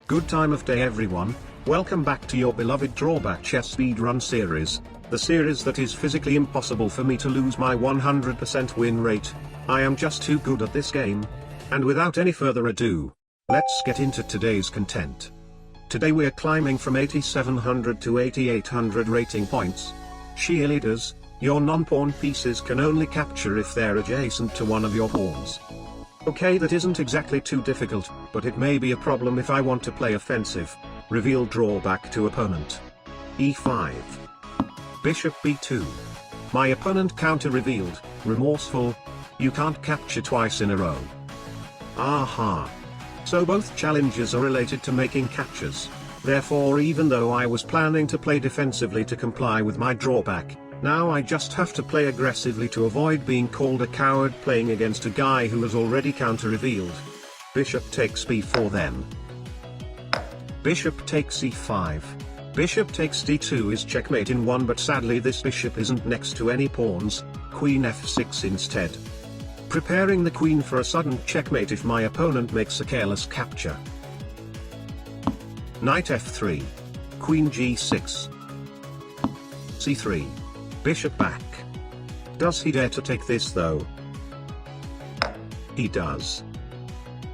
Good time of day everyone, welcome back to your beloved Drawback chess speedrun series, the series that is physically impossible for me to lose my 100% win rate. I am just too good at this game. And without any further ado, let's get into today's content. Today we're climbing from 8700 to 8800 rating points. Cheerleaders, your non-pawn pieces can only capture if they're adjacent to one of your pawns. Okay, that isn't exactly too difficult, but it may be a problem if I want to play offensive. Reveal drawback to opponent. E5. Bishop b2. My opponent counter-revealed, remorseful. You can't capture twice in a row. Aha. So both challenges are related to making captures. Therefore, even though I was planning to play defensively to comply with my drawback, now I just have to play aggressively to avoid being called a coward playing against a guy who has already counter-revealed. Bishop takes b4 then. Bishop takes e5. Bishop takes d2 is checkmate in one, but sadly this bishop isn't next to any pawns. Queen f6 instead. Preparing the queen for a sudden checkmate if my opponent makes a careless capture. Knight f3. Queen g6. c3. Bishop back. Does he dare to take this though? He does.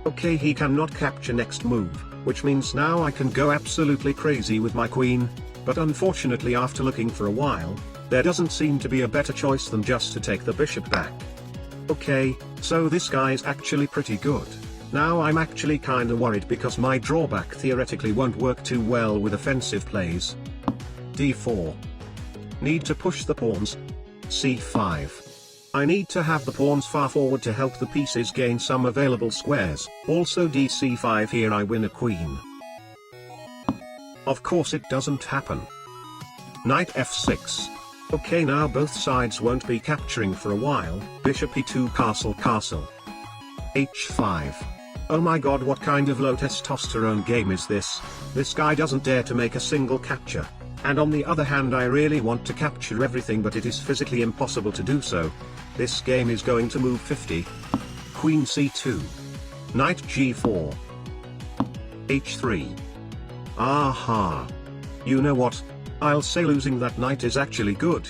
Okay, he cannot capture next move, which means now I can go absolutely crazy with my queen, but unfortunately after looking for a while, there doesn't seem to be a better choice than just to take the bishop back. Okay, so this guy's actually pretty good. Now I'm actually kinda worried because my drawback theoretically won't work too well with offensive plays. d4. Need to push the pawns. c5. I need to have the pawns far forward to help the pieces gain some available squares. Also dc5, here I win a queen. Of course it doesn't happen. Knight f6. Okay, now both sides won't be capturing for a while. Bishop e2, castle castle. h5. Oh my god, what kind of low testosterone game is this? This guy doesn't dare to make a single capture. And on the other hand, I really want to capture everything, but it is physically impossible to do so. This game is going to move 50. Queen c2. Knight g4. h3. Aha. You know what? I'll say losing that knight is actually good.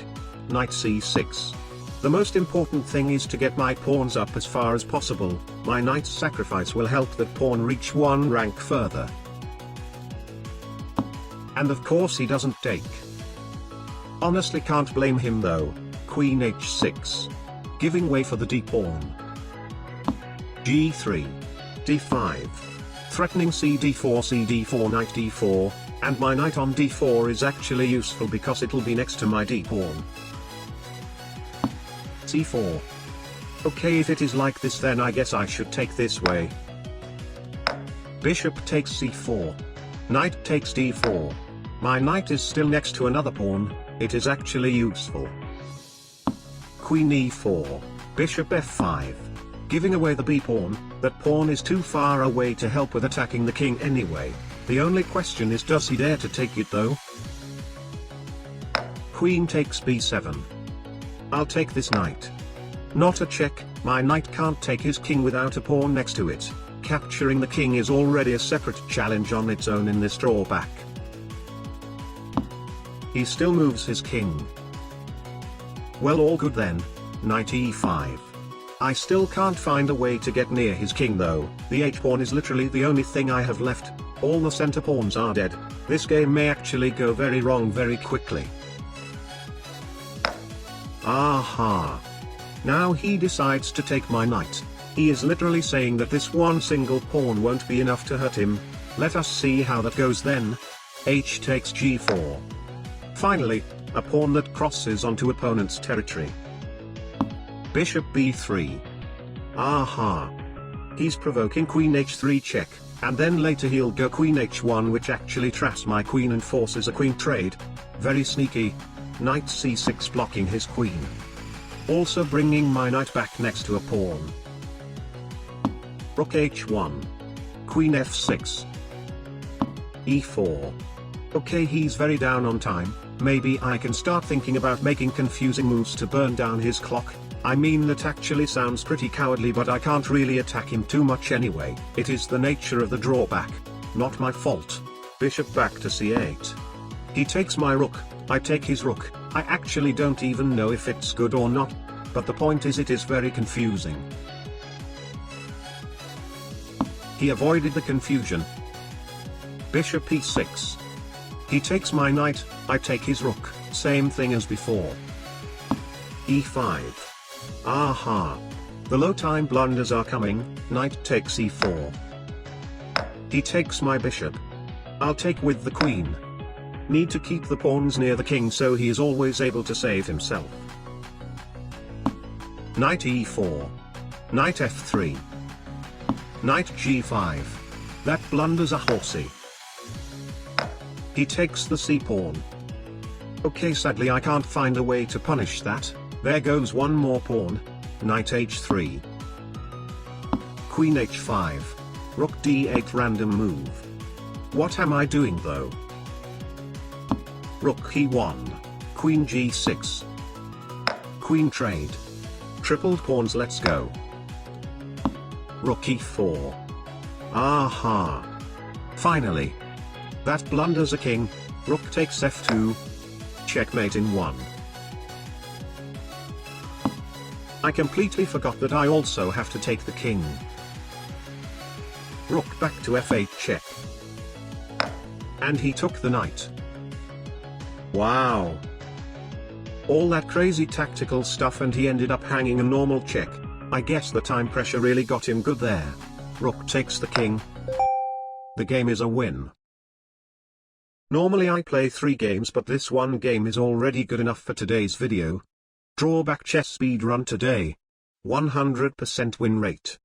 Knight c6. The most important thing is to get my pawns up as far as possible. My knight's sacrifice will help that pawn reach one rank further. And of course he doesn't take. Honestly can't blame him though. Queen h6. Giving way for the d-pawn. g3. d5. Threatening cd4, cd4, knight d4, and my knight on d4 is actually useful because it'll be next to my d-pawn. c4. Okay, if it is like this then I guess I should take this way. Bishop takes c4. Knight takes d4. My knight is still next to another pawn, it is actually useful. Queen e4. Bishop f5. Giving away the b-pawn, that pawn is too far away to help with attacking the king anyway. The only question is, does he dare to take it though? Queen takes b7. I'll take this knight. Not a check, my knight can't take his king without a pawn next to it. Capturing the king is already a separate challenge on its own in this drawback. He still moves his king. Well, all good then. Knight e5. I still can't find a way to get near his king though. The h-pawn is literally the only thing I have left. All the center pawns are dead. This game may actually go very wrong very quickly. Aha. Now he decides to take my knight. He is literally saying that this one single pawn won't be enough to hurt him. Let us see how that goes then. H takes g4. Finally, a pawn that crosses onto opponent's territory. Bishop b3. Aha. He's provoking queen h3 check, and then later he'll go queen h1, which actually traps my queen and forces a queen trade. Very sneaky. Knight c6 blocking his queen. Also bringing my knight back next to a pawn. Rook h1. Queen f6. e4. Okay, he's very down on time. Maybe I can start thinking about making confusing moves to burn down his clock. I mean, that actually sounds pretty cowardly, but I can't really attack him too much anyway. It is the nature of the drawback. Not my fault. Bishop back to c8. He takes my rook, I take his rook. I actually don't even know if it's good or not, but the point is it is very confusing. He avoided the confusion. Bishop e6. He takes my knight, I take his rook, same thing as before. e5. Aha. The low time blunders are coming, knight takes e4. He takes my bishop. I'll take with the queen. Need to keep the pawns near the king so he is always able to save himself. Knight e4. Knight f3. Knight g5. That blunders a horsey. He takes the c-pawn. Okay, sadly I can't find a way to punish that. There goes one more pawn. Knight h3. Queen h5. Rook d8 random move. What am I doing though? Rook e1. Queen g6. Queen trade. Tripled pawns, let's go. Rook e4. Aha. Finally. That blunders a king. Rook takes f2. Checkmate in 1. I completely forgot that I also have to take the king. Rook back to f8 check. And he took the knight. Wow. All that crazy tactical stuff and he ended up hanging a normal check. I guess the time pressure really got him good there. Rook takes the king. The game is a win. Normally I play 3 games, but this one game is already good enough for today's video. Drawback chess speedrun today. 100% win rate.